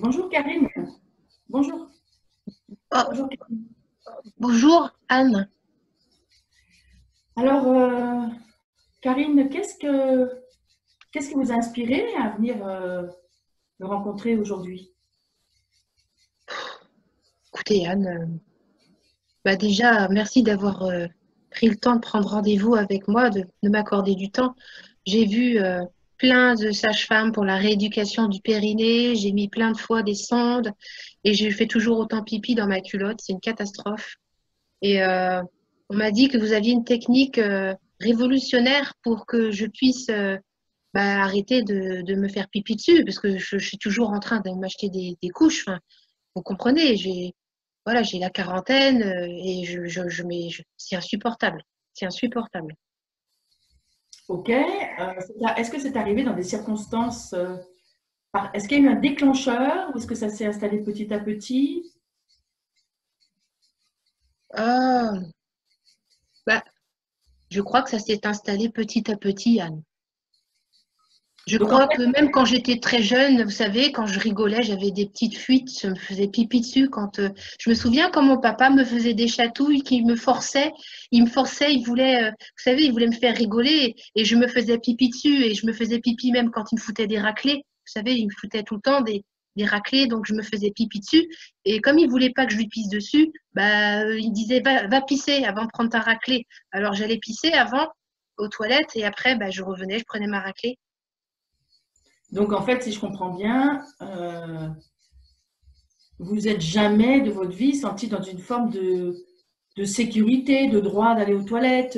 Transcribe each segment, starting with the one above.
Bonjour Karine. Bonjour. Oh, Bonjour Karine. bonjour Anne. Alors, Karine, qu'est-ce qui vous a inspiré à venir me rencontrer aujourd'hui? Écoutez Anne, déjà merci d'avoir pris le temps de prendre rendez-vous avec moi, de m'accorder du temps. J'ai vu plein de sages-femmes pour la rééducation du périnée, j'ai mis plein de fois des sondes et j'ai fait toujours autant pipi dans ma culotte, c'est une catastrophe. Et on m'a dit que vous aviez une technique révolutionnaire pour que je puisse arrêter de me faire pipi dessus, parce que je suis toujours en train de m'acheter des couches. Enfin, vous comprenez, j'ai la quarantaine et c'est insupportable. C'est insupportable. Ok. Est-ce que c'est arrivé dans des circonstances est-ce qu'il y a eu un déclencheur ou est-ce que ça s'est installé petit à petit? Ah, bah, je crois que ça s'est installé petit à petit, Anne. Je Donc en crois fait, que même quand j'étais très jeune, vous savez, quand je rigolais, j'avais des petites fuites, je me faisais pipi dessus. Je me souviens quand mon papa me faisait des chatouilles, il voulait, vous savez, il voulait me faire rigoler et je me faisais pipi dessus et je me faisais pipi même quand il me foutait des raclées. Vous savez, il me foutait tout le temps des raclées, donc je me faisais pipi dessus. Et comme il voulait pas que je lui pisse dessus, il disait va pisser avant de prendre ta raclée. Alors j'allais pisser avant aux toilettes et après, je revenais, je prenais ma raclée. si je comprends bien, vous n'êtes jamais de votre vie senti dans une forme de sécurité, de droit d'aller aux toilettes,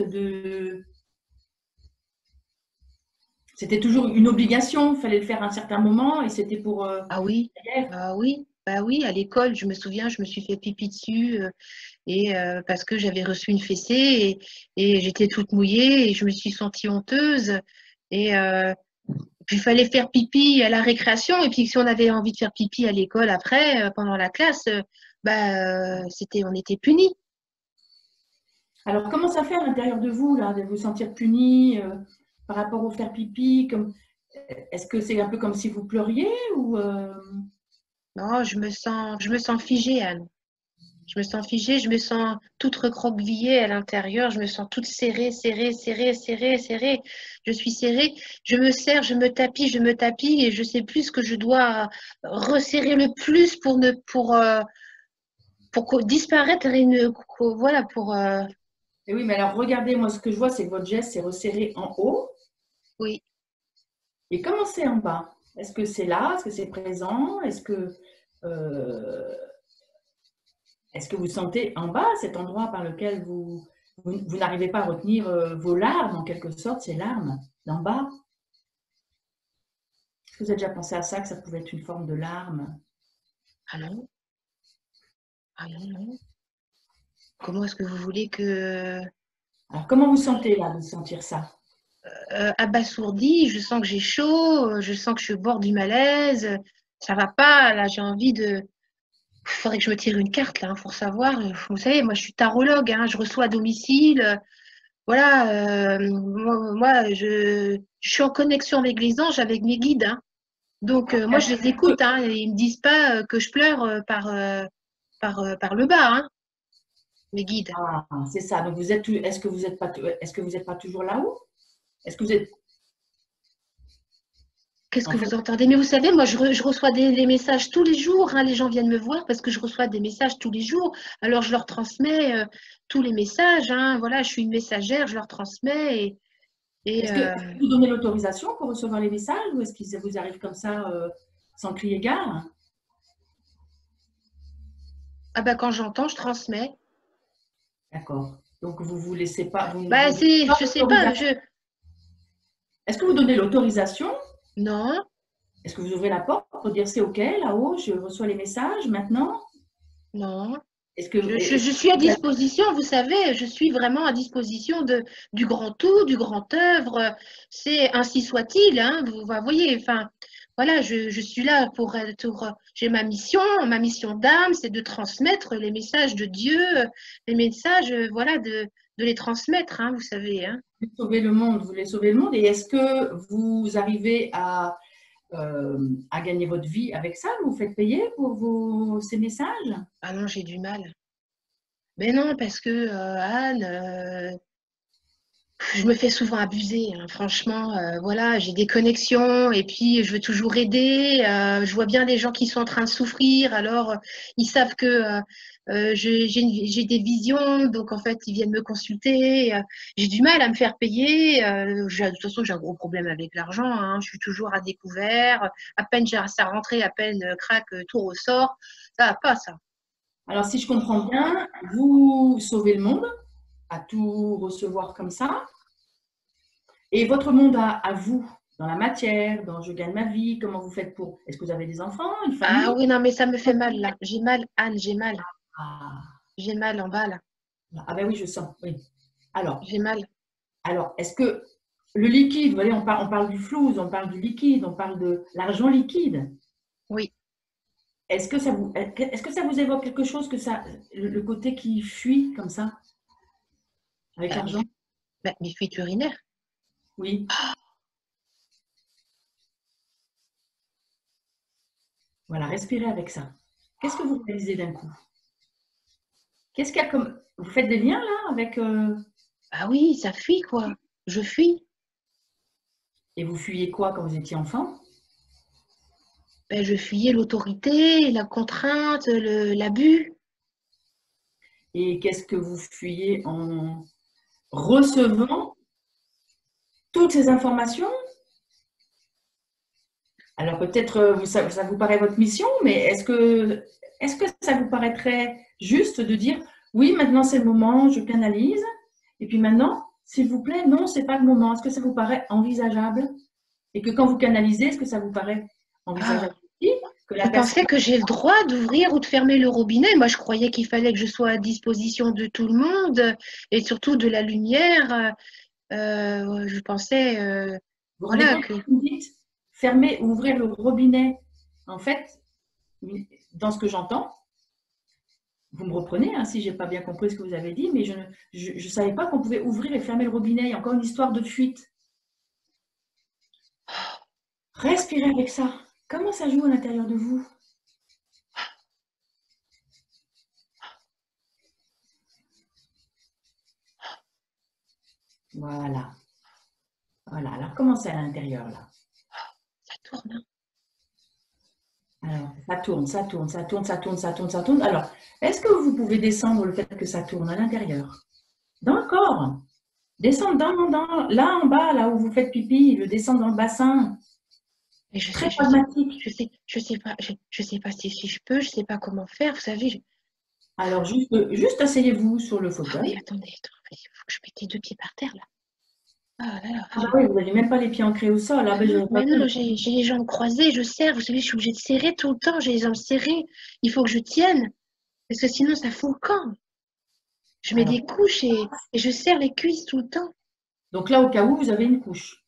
c'était toujours une obligation, il fallait le faire à un certain moment et c'était pour Ah oui, hier. bah oui, à l'école, je me souviens, je me suis fait pipi dessus parce que j'avais reçu une fessée et j'étais toute mouillée et je me suis sentie honteuse et puis il fallait faire pipi à la récréation et puis si on avait envie de faire pipi à l'école après, pendant la classe, on était punis. Alors, comment ça fait à l'intérieur de vous, là, de vous sentir puni par rapport au faire pipi est-ce que c'est un peu comme si vous pleuriez ou Non, je me sens figée, Anne. Je me sens figée, je me sens toute recroquevillée à l'intérieur, je me sens toute serrée, serrée, serrée, serrée, serrée. Je suis serrée, je me serre, je me tapis et je sais plus ce que je dois resserrer le plus pour disparaître voilà pour Eh oui, mais alors regardez, moi, ce que je vois, c'est que votre geste c'est resserré en haut. oui. Et comment c'est en bas? Est-ce que c'est là? Est-ce que c'est présent? Euh, est-ce que vous sentez en bas cet endroit par lequel vous n'arrivez pas à retenir vos larmes, en quelque sorte, ces larmes d'en bas? Est-ce que vous avez déjà pensé à ça, que ça pouvait être une forme de larme? Ah non, ah non, non. Comment est-ce que vous voulez que Alors, comment vous sentez là de sentir ça? abasourdie, je sens que j'ai chaud, je sens que je suis au bord du malaise, ça va pas, là j'ai envie de Il faudrait que je me tire une carte là, hein, pour savoir. Vous savez, moi je suis tarologue, hein, je reçois à domicile. Voilà, je suis en connexion avec les anges, avec mes guides, hein. Donc moi je les écoute, hein, et ils me disent pas que je pleure par le bas, hein, mes guides. Ah, c'est ça. Donc est-ce que vous êtes pas toujours là-haut? Est-ce que vous êtes, Qu'est-ce en que fait, vous entendez? Mais vous savez, moi je reçois des messages tous les jours, hein, les gens viennent me voir parce que je reçois des messages tous les jours. Alors je leur transmets tous les messages, hein, voilà, je suis une messagère, je leur transmets et, est-ce que vous donnez l'autorisation pour recevoir les messages ou est-ce que ça vous arrive comme ça sans crier gare? ah bah, quand j'entends, je transmets. D'accord. Donc vous laissez pas, Bah, vous donnez pas je sais pas, l'autorisation. Est-ce que vous donnez l'autorisation? non, Est-ce que vous ouvrez la porte pour dire c'est OK là-haut, je reçois les messages maintenant? non. Est-ce que, est-ce Je suis à que disposition, vous savez, je suis vraiment à disposition du grand tout, du grand œuvre. C'est ainsi soit-il, hein, vous voyez, enfin, voilà, je suis là j'ai ma mission d'âme, c'est de transmettre les messages de Dieu, les messages, voilà, de les transmettre, hein, vous savez, hein. vous sauver le monde, vous voulez sauver le monde et est-ce que vous arrivez à à gagner votre vie avec ça? Vous faites payer pour ces messages? Ah non, j'ai du mal. Mais non, parce que Anne, je me fais souvent abuser, hein. Franchement, voilà, j'ai des connexions et puis je veux toujours aider. Je vois bien les gens qui sont en train de souffrir, alors ils savent que j'ai des visions, donc en fait ils viennent me consulter. J'ai du mal à me faire payer. De toute façon, j'ai un gros problème avec l'argent, hein. Je suis toujours à découvert. À peine j'ai sa rentrée, à peine crac, tout ressort. Ça va pas, ça. Alors, si je comprends bien, vous sauvez le monde à tout recevoir comme ça. Et votre monde à vous, dans la matière, dans je gagne ma vie, comment vous faites pour… Est-ce que vous avez des enfants, une Ah famille? oui, non, mais ça me fait mal là. J'ai mal, Anne, j'ai mal. Ah, J'ai mal en bas là. ah ben oui, je sens, oui. Alors, J'ai mal. est-ce que le liquide, vous voyez, on parle du flouze, on parle du liquide, on parle de l'argent liquide. Oui. Est-ce que ça vous évoque quelque chose que ça, le côté qui fuit comme ça, avec Bah, l'argent? mes fuites urinaires. Oui. Voilà, respirez avec ça. Qu'est-ce que vous réalisez d'un coup? Qu'est-ce qu'il y a comme… Vous faites des liens là avec… Ah oui, ça fuit quoi. Je fuis. Et vous fuyez quoi quand vous étiez enfant? Ben, je fuyais l'autorité, la contrainte, l'abus. Et qu'est-ce que vous fuyez en recevant toutes ces informations? Alors peut-être ça vous paraît votre mission, mais est-ce que ça vous paraîtrait juste de dire oui, maintenant c'est le moment, je canalise, et puis maintenant, s'il vous plaît, non, c'est pas le moment. Est-ce que ça vous paraît envisageable? Et que quand vous canalisez, est-ce que ça vous paraît Ah, envisageable aussi que la vous personne… pensez que j'ai le droit d'ouvrir ou de fermer le robinet? Moi, je croyais qu'il fallait que je sois à disposition de tout le monde et surtout de la lumière. Je pensais, Vous vous rendez voilà, compte que… que vous dites fermer ou ouvrir le robinet? En fait, dans ce que j'entends, vous me reprenez hein, si je n'ai pas bien compris ce que vous avez dit, mais je ne savais pas qu'on pouvait ouvrir et fermer le robinet. Il y a encore une histoire de fuite. Respirez avec ça. Comment ça joue à l'intérieur de vous? Voilà. Voilà. Alors, comment c'est à l'intérieur là? Ça tourne. Alors, ça tourne, ça tourne, ça tourne, ça tourne, ça tourne, ça tourne. Alors, est-ce que vous pouvez descendre le fait que ça tourne à l'intérieur? Dans le corps. Descendre là en bas, là où vous faites pipi, le descendre dans le bassin. Mais Très pragmatique. je sais pas si je peux, je sais pas comment faire. Vous savez, Alors, juste asseyez-vous sur le ah oui, fauteuil. attendez, il faut que je mette les deux pieds par terre là. Ah là là, Ah bah oui, vous n'avez même pas les pieds ancrés au sol. Ah ben, j'avais pas mais vu. non, j'ai les jambes croisées, je serre. Vous savez, je suis obligée de serrer tout le temps. J'ai les jambes serrées. Il faut que je tienne parce que sinon ça fout le camp. Je mets Alors, des couches et je serre les cuisses tout le temps. donc là, au cas où, vous avez une couche.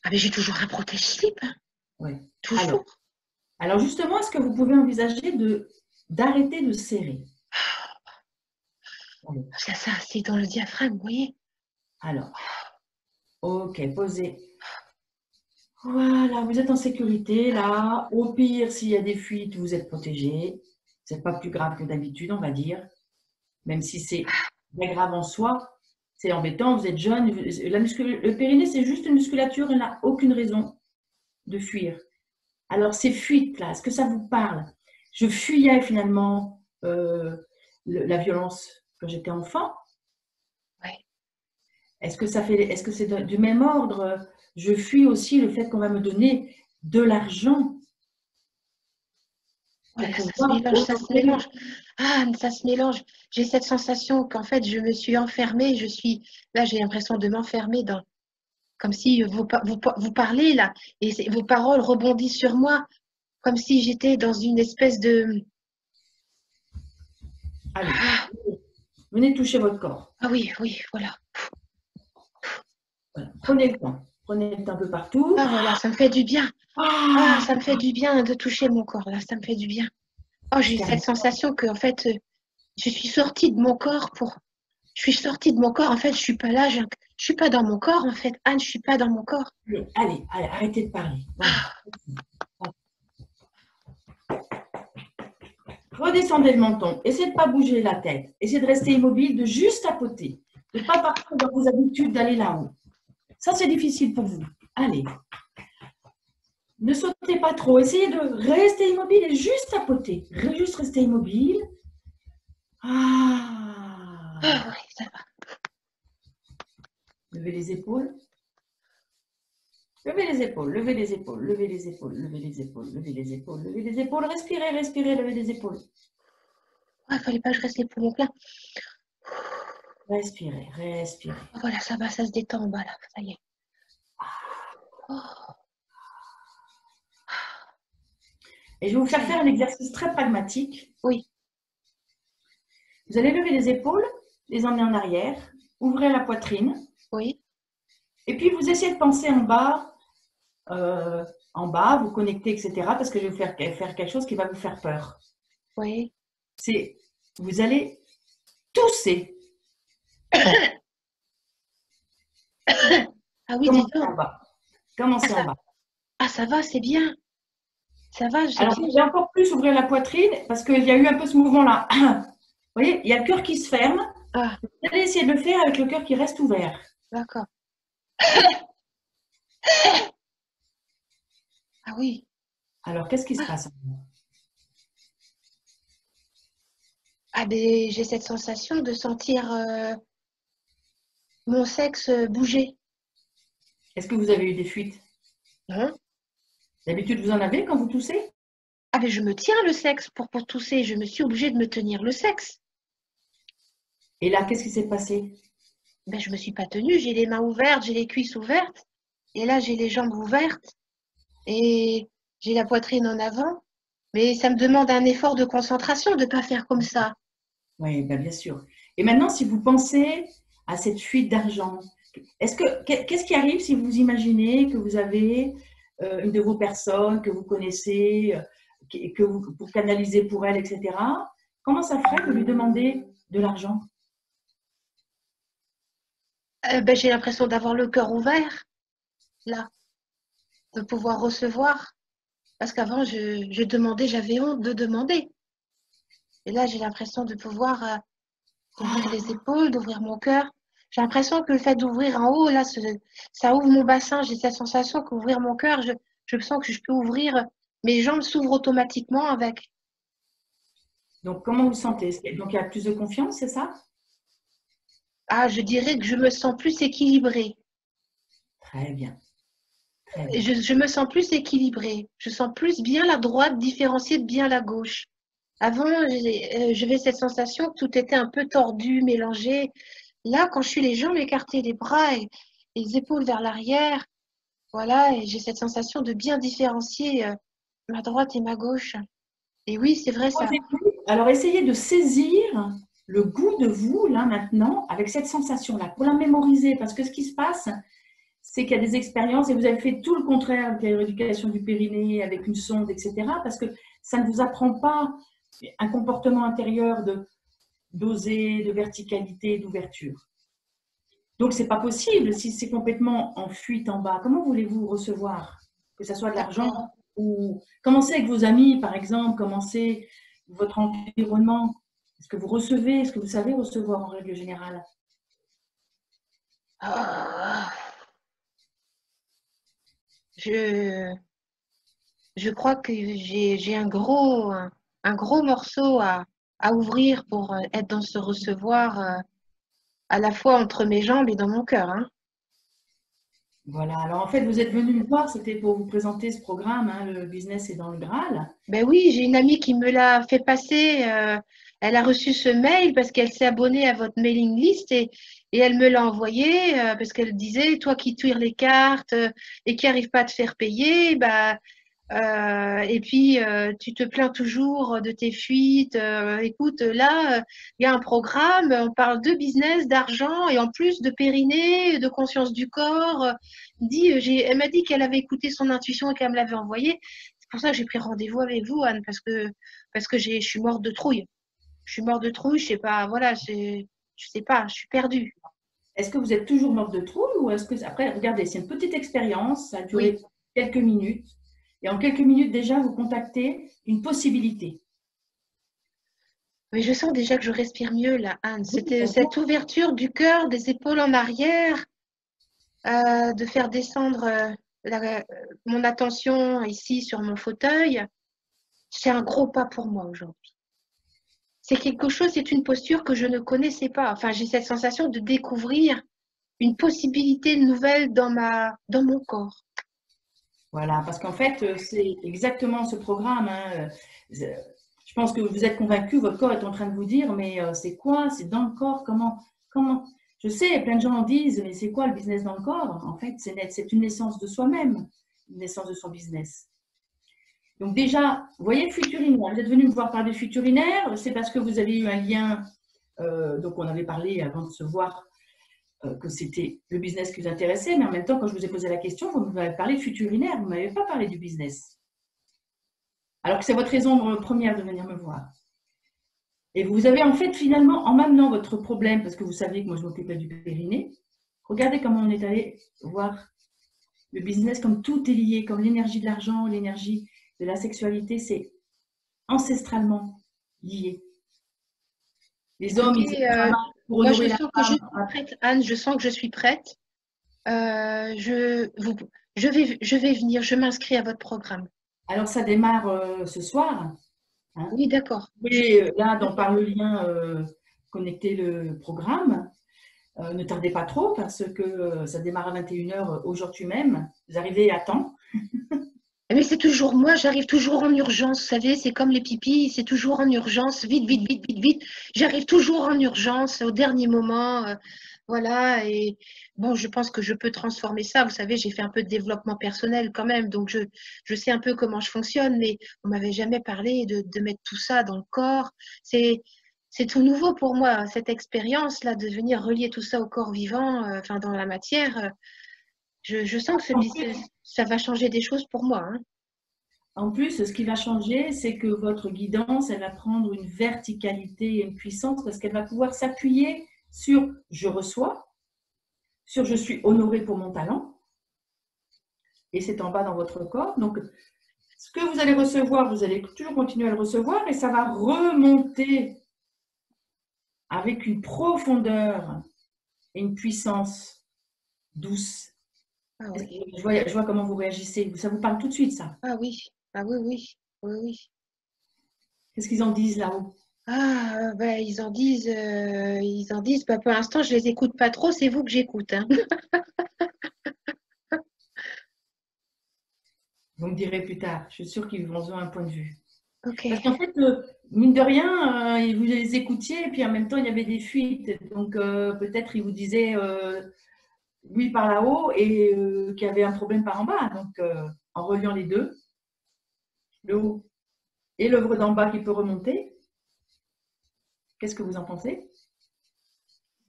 Ah mais j'ai toujours un protège-slip, hein, Ouais. Alors, toujours. justement, est-ce que vous pouvez envisager d'arrêter de serrer? Allez. Ça, c'est dans le diaphragme, vous voyez. Alors, ok, posez. Voilà, vous êtes en sécurité là. Au pire, s'il y a des fuites, vous êtes protégé. C'est pas plus grave que d'habitude, on va dire. Même si c'est très grave en soi, c'est embêtant. Vous êtes jeune. Le périnée, c'est juste une musculature. Il n'a aucune raison de fuir. Alors, ces fuites-là, est-ce que ça vous parle? Je fuyais finalement la violence quand j'étais enfant. Ouais. Est-ce que c'est du même ordre? Je fuis aussi le fait qu'on va me donner de l'argent pour Voilà, ça se pouvoir mélange, ça se mélange. Ah, ça se mélange. J'ai cette sensation qu'en fait, je me suis enfermée. Là, j'ai l'impression de m'enfermer dans, comme si vous parlez là, et vos paroles rebondissent sur moi, comme si j'étais dans une espèce de… Allez, Ah, venez toucher votre corps. ah oui, oui, voilà. Voilà. Prenez le temps. Prenez le temps un peu partout. Ah voilà, ça me fait du bien. Ah, Ah, ça me fait du bien de toucher mon corps, là, ça me fait du bien. Oh, j'ai cette calme. sensation que, en fait, je suis sortie de mon corps pour… Je suis sortie de mon corps. En fait, je suis pas là. Je suis pas dans mon corps. En fait, Anne, je suis pas dans mon corps. Allez, arrêtez de parler. Voilà. Redescendez le menton. Essayez de ne pas bouger la tête. Essayez de rester immobile, de juste tapoter. De ne pas partir dans vos habitudes d'aller là-haut. Ça, c'est difficile pour vous. Allez. Ne sautez pas trop. Essayez de rester immobile et juste tapoter. Juste rester immobile. Ah oui, ça va. Levez les épaules. Levez les épaules, levez les épaules, levez les épaules, levez les épaules, levez les épaules, levez les épaules. Respirez, respirez, levez les épaules. Il ne fallait pas que je reste les poumons pleins. Respirez, respirez. Voilà, ça va, ça se détend en bas là. Ça y est. Oh. Et je vais vous faire un exercice très pragmatique. Oui. Vous allez lever les épaules, les emmener en arrière, ouvrir la poitrine. Oui. Et puis vous essayez de penser en bas, vous connecter, etc. Parce que je vais vous faire quelque chose qui va vous faire peur. Oui. Vous allez tousser. Ah oui, Commencez dis donc. en bas. Commencez en bas. Ah, ça va, c'est bien. Ça va, j'ai Alors, je vais encore plus ouvrir la poitrine parce qu'il y a eu un peu ce mouvement-là. Vous voyez, il y a le cœur qui se ferme. Ah. Vous allez essayer de le faire avec le cœur qui reste ouvert. D'accord. Ah oui. Alors, qu'est-ce qui se passe? Ah ben, j'ai cette sensation de sentir mon sexe bouger. Est-ce que vous avez eu des fuites? Non. D'habitude, vous en avez quand vous toussez? Ah ben, je me tiens le sexe pour tousser. Je me suis obligée de me tenir le sexe. Et là, qu'est-ce qui s'est passé? Ben, je me suis pas tenue. J'ai les mains ouvertes, j'ai les cuisses ouvertes. Et là, j'ai les jambes ouvertes. Et j'ai la poitrine en avant. Mais ça me demande un effort de concentration de ne pas faire comme ça. Oui, bien sûr. Et maintenant, si vous pensez à cette fuite d'argent, qu'est-ce qui arrive si vous imaginez que vous avez une de vos personnes que vous connaissez, pour canaliser pour elle, etc. Comment ça ferait de lui demander de l'argent? Ben, j'ai l'impression d'avoir le cœur ouvert, là, de pouvoir recevoir. Parce qu'avant, je demandais, j'avais honte de demander. Et là, j'ai l'impression de pouvoir ouvrir les épaules, d'ouvrir mon cœur. J'ai l'impression que le fait d'ouvrir en haut, là, ça ouvre mon bassin. J'ai cette sensation qu'ouvrir mon cœur, je sens que je peux ouvrir, mes jambes s'ouvrent automatiquement avec. Donc, comment vous sentez? Donc, il y a plus de confiance, c'est ça? Ah, je dirais que je me sens plus équilibrée. Très bien. Très bien. Je me sens plus équilibrée. Je sens plus bien la droite différenciée de bien la gauche. Avant, j'avais cette sensation que tout était un peu tordu, mélangé. Là, quand je suis les jambes écartées, les bras et les épaules vers l'arrière, voilà, et j'ai cette sensation de bien différencier ma droite et ma gauche. Et oui, c'est vrai ça. Alors, essayez de saisir le goût de vous, là, maintenant, avec cette sensation-là, pour la mémoriser. Parce que ce qui se passe, c'est qu'il y a des expériences, et vous avez fait tout le contraire avec la rééducation du périnée, avec une sonde, etc. Parce que ça ne vous apprend pas un comportement intérieur d'oser, de verticalité, d'ouverture. Donc, ce n'est pas possible si c'est complètement en fuite en bas. Comment voulez-vous recevoir? Que ce soit de l'argent ou commencez avec vos amis, par exemple, commencez votre environnement. Est-ce que vous recevez? Est-ce que vous savez recevoir en règle générale? Ah, je, je crois que j'ai un gros morceau à ouvrir pour être dans ce recevoir à la fois entre mes jambes et dans mon cœur, hein. Voilà, alors en fait, vous êtes venu me voir, c'était pour vous présenter ce programme, hein, le business est dans le Graal. Ben oui, j'ai une amie qui me l'a fait passer. Elle a reçu ce mail parce qu'elle s'est abonnée à votre mailing list et elle me l'a envoyé parce qu'elle disait, toi qui tires les cartes et qui n'arrive pas à te faire payer, bah, et puis tu te plains toujours de tes fuites. Écoute, là, il y a un programme, on parle de business, d'argent et en plus de périnée, de conscience du corps. Elle m'a dit qu'elle avait écouté son intuition et qu'elle me l'avait envoyé. C'est pour ça que j'ai pris rendez-vous avec vous, Anne, parce que je suis morte de trouille. Je suis morte de trouille, je sais pas, voilà, Je sais pas, je suis perdue. Est-ce que vous êtes toujours morte de trouille ou est-ce que, après, regardez, c'est une petite expérience, ça a Oui. duré quelques minutes. Et en quelques minutes, déjà, vous contactez une possibilité. Mais je sens déjà que je respire mieux là, Anne. Oui, C'était ça se voit. cette ouverture du cœur, des épaules en arrière, de faire descendre mon attention ici sur mon fauteuil. C'est un gros pas pour moi aujourd'hui. C'est quelque chose, c'est une posture que je ne connaissais pas. Enfin, j'ai cette sensation de découvrir une possibilité nouvelle dans mon corps. Voilà, parce qu'en fait, c'est exactement ce programme, hein. Je pense que vous êtes convaincu, votre corps est en train de vous dire, mais c'est quoi? C'est dans le corps? Comment? Je sais, plein de gens en disent, mais c'est quoi le business dans le corps? En fait, c'est une naissance de soi-même, une naissance de son business. Donc déjà, vous voyez, Futurinaire, vous êtes venu me voir parler de Futurinaire, c'est parce que vous avez eu un lien, donc on avait parlé avant de se voir, que c'était le business qui vous intéressait, mais en même temps, quand je vous ai posé la question, vous m'avez parlé de Futurinaire, vous ne m'avez pas parlé du business. Alors que c'est votre raison première de venir me voir. Et vous avez en fait finalement, en m'amenant votre problème, parce que vous saviez que moi je m'occupais du périnée, regardez comment on est allé voir le business, comme tout est lié, comme l'énergie de l'argent, l'énergie de la sexualité, c'est ancestralement lié. Les hommes, ils Écoutez, travaillent pour moi je honorer la sens que je femme. suis prête, Anne, je sens que je suis prête. Euh, je, vous- je vais venir, je m'inscris à votre programme. Alors ça démarre ce soir, hein. Oui, d'accord. Vous pouvez, là, par le lien, connecter le programme. Ne tardez pas trop parce que ça démarre à 21h aujourd'hui même. Vous arrivez à temps. Mais c'est toujours moi, j'arrive toujours en urgence, vous savez, c'est comme les pipis, c'est toujours en urgence, vite, vite, vite, vite, vite. J'arrive toujours en urgence au dernier moment, voilà. Et bon, je pense que je peux transformer ça. Vous savez, j'ai fait un peu de développement personnel quand même, donc je sais un peu comment je fonctionne, mais on m'avait jamais parlé de mettre tout ça dans le corps. C'est, c'est tout nouveau pour moi, cette expérience-là, de venir relier tout ça au corps vivant, enfin dans la matière. Je sens que ça va changer des choses pour moi, hein. En plus, ce qui va changer, c'est que votre guidance, elle va prendre une verticalité et une puissance parce qu'elle va pouvoir s'appuyer sur je reçois, sur je suis honoré pour mon talent, et c'est en bas dans votre corps. Donc, ce que vous allez recevoir, vous allez toujours continuer à le recevoir et ça va remonter avec une profondeur et une puissance douce. Ah oui, Je vois comment vous réagissez. Ça vous parle tout de suite, ça. ah oui, ah oui, oui, oui, oui. Qu'est-ce qu'ils en disent là-haut? Ah, ben, ils en disent, bah, pour l'instant, je les écoute pas trop, c'est vous que j'écoute, hein. Vous me direz plus tard. Je suis sûre qu'ils vont avoir un point de vue. Ok. Parce qu'en fait, mine de rien, vous les écoutiez, et puis en même temps, il y avait des fuites. Donc, peut-être ils vous disaient oui par là-haut et qu'il y avait un problème par en bas. Donc, en reliant les deux, le haut et l'œuvre d'en bas qui peut remonter, qu'est-ce que vous en pensez?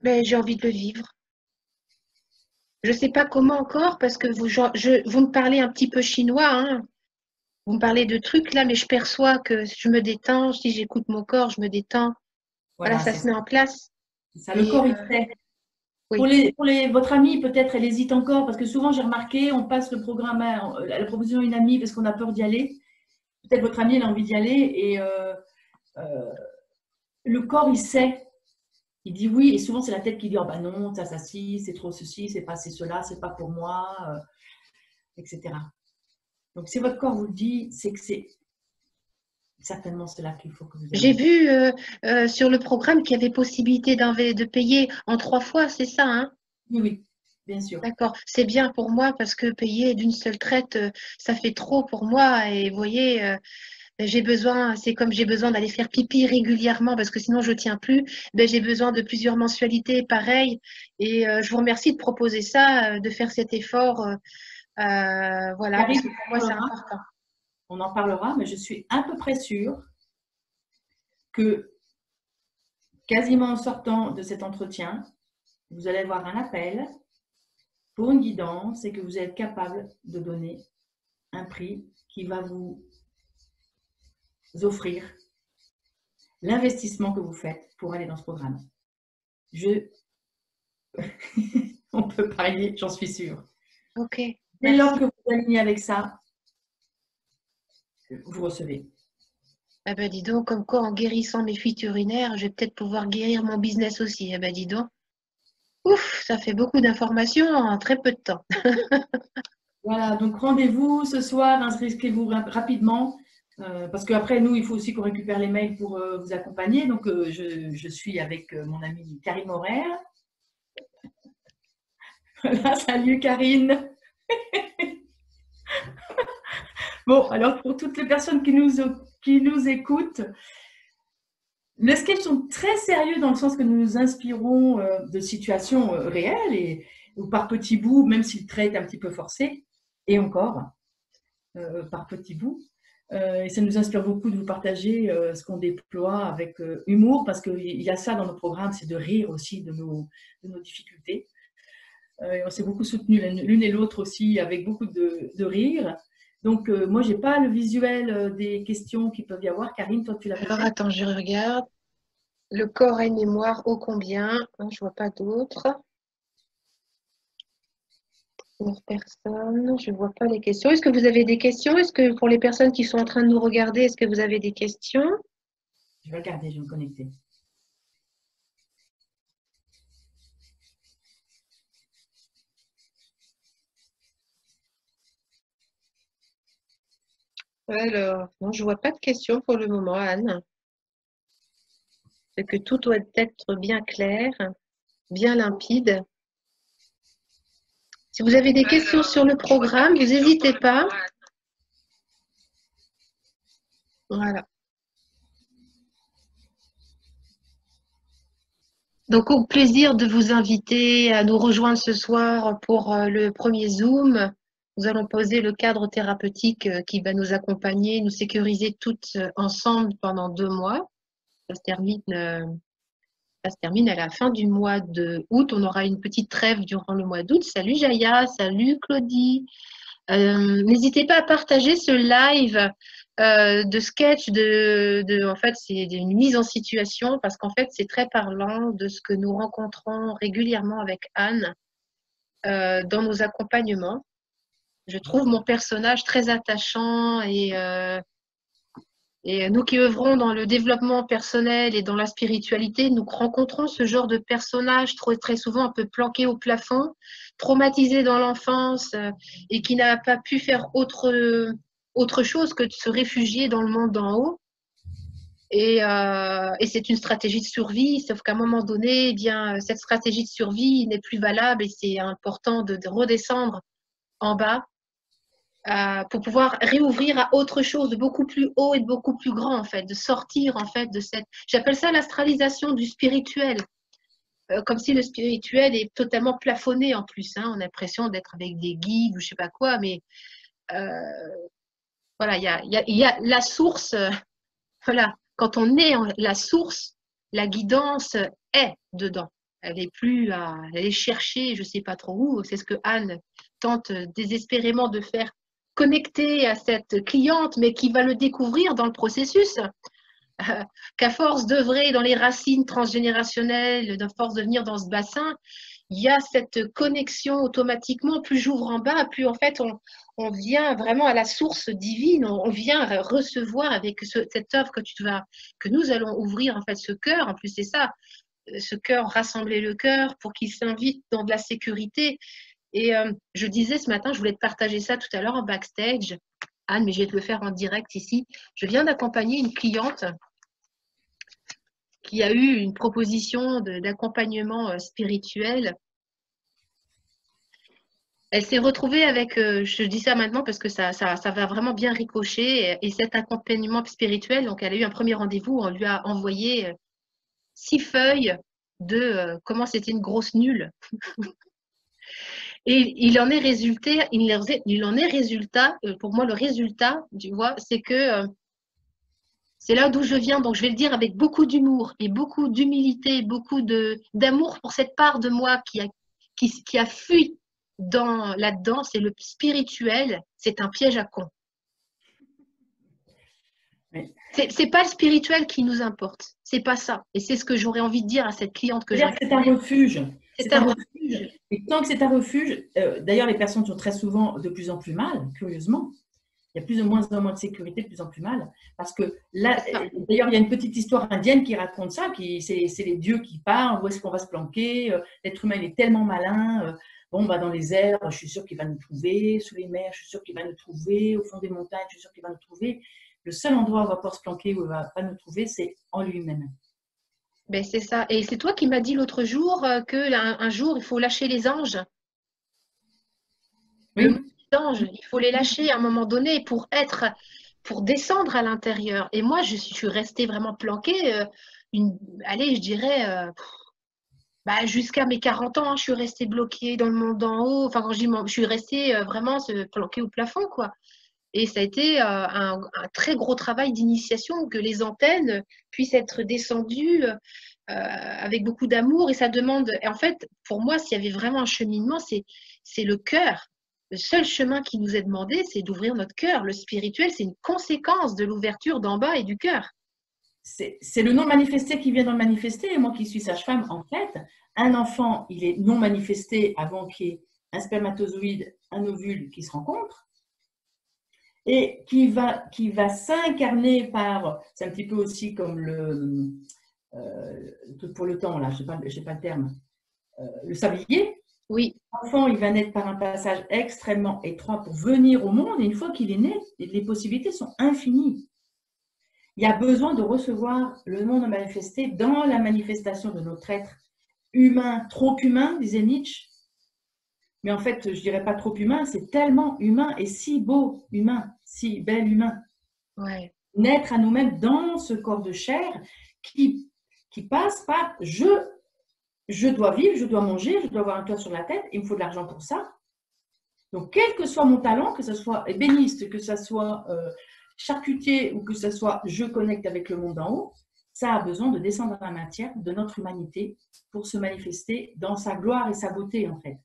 Mais j'ai envie de le vivre. Je sais pas comment encore, parce que vous me parlez un petit peu chinois, hein. Vous me parlez de trucs là, mais je perçois que je me détends, si j'écoute mon corps, je me détends. Voilà, Voilà, ça se met en place. c'est ça. Le Et corps, il sait. oui, Votre amie, peut-être, elle hésite encore, parce que souvent, j'ai remarqué, on passe le programme, la proposition à une amie parce qu'on a peur d'y aller. Peut-être votre amie, elle a envie d'y aller et euh, le corps, il sait. Il dit oui, et souvent, c'est la tête qui dit oh, bah non, ça, si, c'est trop ceci, c'est pas c'est cela, c'est pas pour moi, etc. Donc, si votre corps vous le dit, c'est que c'est certainement cela qu'il faut que vous j'ai ayez. vu sur le programme qu'il y avait possibilité de payer en 3 fois, c'est ça, hein? Oui, oui, bien sûr. D'accord, c'est bien pour moi parce que payer d'une seule traite, ça fait trop pour moi. Et vous voyez, j'ai besoin, c'est comme j'ai besoin d'aller faire pipi régulièrement parce que sinon je tiens plus. Ben, j'ai besoin de plusieurs mensualités pareilles. Et je vous remercie de proposer ça, de faire cet effort. Voilà, parce Carrie, que pour moi c'est important. on en parlera, mais je suis à peu près sûre que quasiment en sortant de cet entretien, vous allez avoir un appel pour une guidance et que vous êtes capable de donner un prix qui va vous offrir l'investissement que vous faites pour aller dans ce programme. On peut parier, j'en suis sûre. Ok, Dès lors merci. que vous alignez avec ça, vous recevez. Ah ben dis donc, comme quoi en guérissant mes fuites urinaires, je vais peut-être pouvoir guérir mon business aussi. Ah ben dis donc. Ouf, ça fait beaucoup d'informations en très peu de temps. Voilà, donc rendez-vous ce soir, inscrivez-vous rapidement, parce qu'après, nous, il faut aussi qu'on récupère les mails pour vous accompagner. Donc, je suis avec mon amie Karine Morer. Voilà, salut Karine. Bon, alors pour toutes les personnes qui nous écoutent, les sketchs sont très sérieux dans le sens que nous nous inspirons de situations réelles ou par petits bouts, même si le trait est un petit peu forcé, et encore par petits bouts. Et ça nous inspire beaucoup de vous partager ce qu'on déploie avec humour, parce qu'il y a ça dans nos programmes, c'est de rire aussi de nos difficultés. Et on s'est beaucoup soutenus l'une et l'autre aussi avec beaucoup de rire. Donc, moi, je n'ai pas le visuel des questions qu'il peut y avoir. Karine, toi, tu l'as Alors peut-être? attends, je regarde. Le corps a une mémoire ô combien. Je vois pas d'autres. Pour personne, je vois pas les questions. Est-ce que vous avez des questions? Est-ce que pour les personnes qui sont en train de nous regarder, est-ce que vous avez des questions? Je vais regarder, je vais me connecter. Alors, non, je vois pas de questions pour le moment, Anne. C'est que tout doit être bien clair, bien limpide. Si vous avez des questions sur le programme, vous n'hésitez pas. Voilà. Donc, au plaisir de vous inviter à nous rejoindre ce soir pour le premier Zoom. Nous allons poser le cadre thérapeutique qui va nous accompagner, nous sécuriser toutes ensemble pendant 2 mois. Ça se termine à la fin du mois de août. On aura une petite trêve durant le mois d'août. Salut Jaya, salut Claudie. N'hésitez pas à partager ce live de sketch, en fait, c'est une mise en situation parce qu'en fait, c'est très parlant de ce que nous rencontrons régulièrement avec Anne dans nos accompagnements. Je trouve mon personnage très attachant et nous qui œuvrons dans le développement personnel et dans la spiritualité, nous rencontrons ce genre de personnage très souvent un peu planqué au plafond, traumatisé dans l'enfance et qui n'a pas pu faire autre chose que de se réfugier dans le monde d'en haut. Et c'est une stratégie de survie, sauf qu'à un moment donné, eh bien, cette stratégie de survie n'est plus valable et c'est important de redescendre en bas pour pouvoir réouvrir à autre chose de beaucoup plus haut et de beaucoup plus grand, en fait, de sortir, en fait, de cette... J'appelle ça l'astralisation du spirituel, comme si le spirituel est totalement plafonné en plus. Hein. On a l'impression d'être avec des guides ou je sais pas quoi, mais euh, voilà, il y a la source, voilà, quand on est en la source, la guidance est dedans. Elle n'est plus à aller chercher, je sais pas trop où. C'est ce que Anne tente désespérément de faire connecter à cette cliente, mais qui va le découvrir dans le processus. Qu'à force d'œuvrer dans les racines transgénérationnelles, à force de venir dans ce bassin, il y a cette connexion automatiquement. Plus j'ouvre en bas, plus en fait on vient vraiment à la source divine. On vient recevoir avec cette œuvre que nous allons ouvrir en fait ce cœur. En plus c'est ça, ce cœur, rassembler le cœur pour qu'il s'invite dans de la sécurité. Et je disais ce matin, je voulais te partager ça tout à l'heure en backstage, Anne, mais je vais te le faire en direct ici. Je viens d'accompagner une cliente qui a eu une proposition d'accompagnement spirituel. Elle s'est retrouvée avec, je dis ça maintenant parce que ça va vraiment bien ricocher, et cet accompagnement spirituel, donc elle a eu un premier rendez-vous, on lui a envoyé 6 feuilles de comment c'était une grosse nulle. Et il en est résultat, pour moi le résultat, tu vois, c'est que c'est là d'où je viens, donc je vais le dire avec beaucoup d'humour et beaucoup d'humilité, beaucoup d'amour pour cette part de moi qui a fui là-dedans. C'est le spirituel, c'est un piège à con. Oui. C'est pas le spirituel qui nous importe. C'est pas ça. Et c'est ce que j'aurais envie de dire à cette cliente que C'est-à-dire que c'est un j'accueille. refuge. C'est C'est un un refuge. refuge. Et tant que c'est un refuge, d'ailleurs, les personnes sont très souvent de plus en plus mal, curieusement. Il y a plus ou moins en moins de sécurité, de plus en plus mal. Parce que là, d'ailleurs, il y a une petite histoire indienne qui raconte ça, c'est les dieux qui parlent, où est-ce qu'on va se planquer. L'être humain, il est tellement malin. Bon, bah, dans les airs, je suis sûre qu'il va nous trouver. Sous les mers, je suis sûre qu'il va nous trouver. Au fond des montagnes, je suis sûre qu'il va nous trouver. Le seul endroit où on va pouvoir se planquer, où il ne va pas nous trouver, c'est en lui-même. Ben, c'est ça. Et c'est toi qui m'as dit l'autre jour que un jour, il faut lâcher les anges. Le monde Oui, des anges, il faut les lâcher à un moment donné pour descendre à l'intérieur. Et moi, je suis restée vraiment planquée. Allez, je dirais, bah, jusqu'à mes 40 ans, hein, je suis restée bloquée dans le monde d'en haut. Enfin, quand je dis, je suis restée vraiment planquée au plafond, quoi. Et ça a été un très gros travail d'initiation, que les antennes puissent être descendues avec beaucoup d'amour. Et ça demande, et en fait, pour moi, s'il y avait vraiment un cheminement, c'est le cœur. Le seul chemin qui nous est demandé, c'est d'ouvrir notre cœur. Le spirituel, c'est une conséquence de l'ouverture d'en bas et du cœur. c'est le non manifesté qui vient dans le manifesté. Et moi qui suis sage-femme, en fait, un enfant, il est non manifesté avant qu'il y ait un spermatozoïde, un ovule qui se rencontrent et qui va s'incarner par, c'est un petit peu aussi comme pour le temps, là, je n'ai pas le terme, le sablier. Oui, L'enfant, il va naître par un passage extrêmement étroit pour venir au monde. Et une fois qu'il est né, les possibilités sont infinies. Il y a besoin de recevoir le monde manifesté dans la manifestation de notre être humain, trop humain, disait Nietzsche. Mais en fait, je ne dirais pas trop humain, c'est tellement humain et si beau humain, si bel humain. ouais. Naître à nous-mêmes dans ce corps de chair qui passe par je dois vivre, je dois manger, je dois avoir un toit sur la tête, il me faut de l'argent pour ça. Donc, quel que soit mon talent, que ce soit ébéniste, que ce soit charcutier ou que ce soit je connecte avec le monde d'en haut, ça a besoin de descendre dans la matière de notre humanité pour se manifester dans sa gloire et sa beauté, en fait.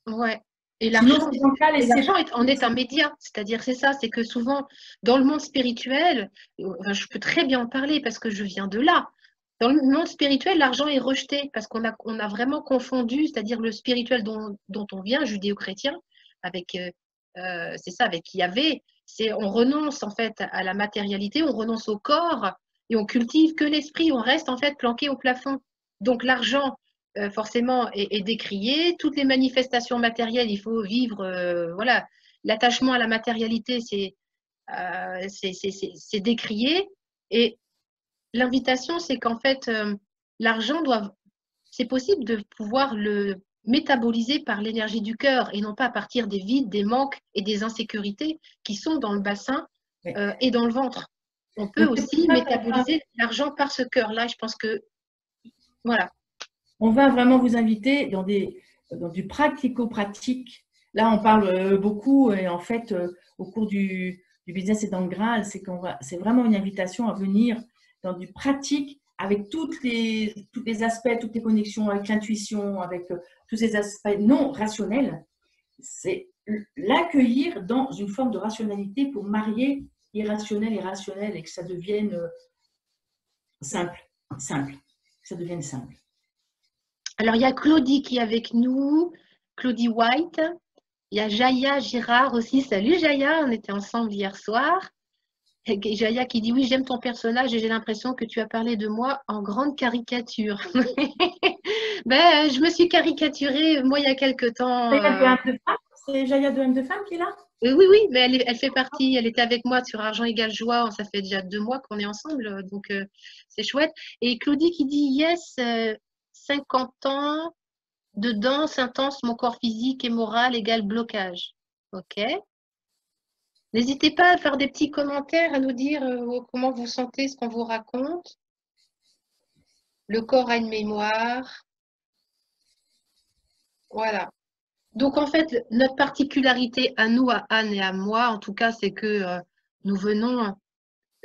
Ouais. Et Sinon, l'argent, c'est dans le cas laisser. en est un média. C'est-à-dire, c'est ça, c'est que souvent, dans le monde spirituel, enfin, je peux très bien en parler parce que je viens de là. Dans le monde spirituel, l'argent est rejeté parce on a vraiment confondu, c'est-à-dire le spirituel dont on vient, judéo-chrétien, avec, c'est ça, avec Yahvé. On renonce en fait à la matérialité, on renonce au corps et on cultive que l'esprit, on reste en fait planqué au plafond. Donc l'argent, forcément, est décrié. Toutes les manifestations matérielles, il faut vivre, voilà, l'attachement à la matérialité, c'est décrié. Et l'invitation, c'est qu'en fait, l'argent c'est possible de pouvoir le métaboliser par l'énergie du cœur et non pas à partir des vides, des manques et des insécurités qui sont dans le bassin Oui. et dans le ventre. On peut Donc, c'est pour aussi ça qu'on va, métaboliser l'argent par ce cœur-là. Je pense que, voilà. on va vraiment vous inviter dans du pratico-pratique. Là, on parle beaucoup et en fait, au cours du business et dans le Graal, c'est vraiment une invitation à venir dans du pratique avec tous les aspects, toutes les connexions, avec l'intuition, avec tous ces aspects non rationnels. C'est l'accueillir dans une forme de rationalité pour marier irrationnel et rationnel et que ça devienne simple, simple, que ça devienne simple. Alors, il y a Claudie qui est avec nous, Claudie White. Il y a Jaya Girard aussi. Salut Jaya, on était ensemble hier soir. Et Jaya qui dit oui, j'aime ton personnage et j'ai l'impression que tu as parlé de moi en grande caricature. Ben, je me suis caricaturée, moi, il y a quelque temps. C'est Jaya de M de Femme qui est là? Oui, oui, mais elle fait partie, elle était avec moi sur Argent égale joie. Ça fait déjà 2 mois qu'on est ensemble, donc c'est chouette. Et Claudie qui dit yes, 50 ans de danse intense, mon corps physique et moral égale blocage. Ok. N'hésitez pas à faire des petits commentaires, à nous dire comment vous sentez ce qu'on vous raconte. Le corps a une mémoire. Voilà. Donc en fait, notre particularité à nous, à Anne et à moi, en tout cas, c'est que nous venons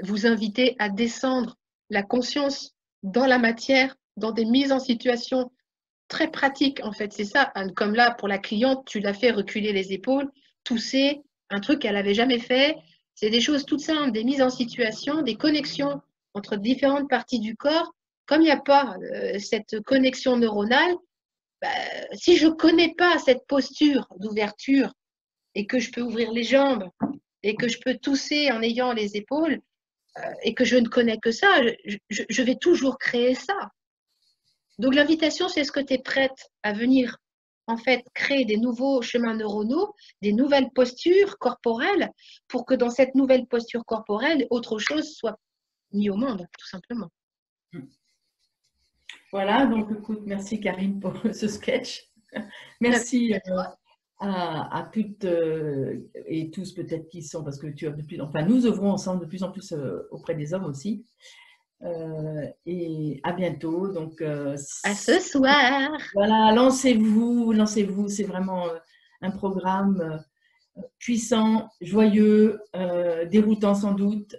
vous inviter à descendre la conscience dans la matière, dans des mises en situation très pratiques. En fait, c'est ça, Anne. Comme là, pour la cliente, tu l'as fait reculer les épaules, tousser, un truc qu'elle n'avait jamais fait. C'est des choses toutes simples, des mises en situation, des connexions entre différentes parties du corps. Comme il n'y a pas cette connexion neuronale, bah, si je ne connais pas cette posture d'ouverture et que je peux ouvrir les jambes et que je peux tousser en ayant les épaules et que je ne connais que ça, je vais toujours créer ça. Donc l'invitation, c'est est-ce que tu es prête à venir en fait créer des nouveaux chemins neuronaux, des nouvelles postures corporelles pour que dans cette nouvelle posture corporelle, autre chose soit mis au monde, tout simplement. Voilà, donc écoute, merci Karine pour ce sketch. Merci à toutes et tous peut-être qui sont, parce que tu as enfin nous œuvrons ensemble de plus en plus auprès des hommes aussi. Et à bientôt. Donc, à ce soir. Voilà, lancez-vous, lancez-vous. C'est vraiment un programme puissant, joyeux, déroutant sans doute,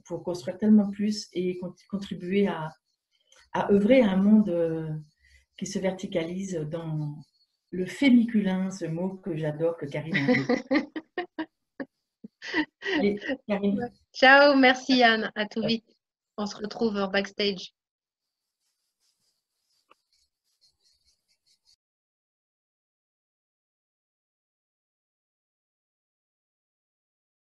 pour construire tellement plus et contribuer à œuvrer à un monde qui se verticalise dans le fémiculin, ce mot que j'adore, que Karine a inventé. Allez, Karine. Ciao, merci Anne, à tout vite. On se retrouve en backstage.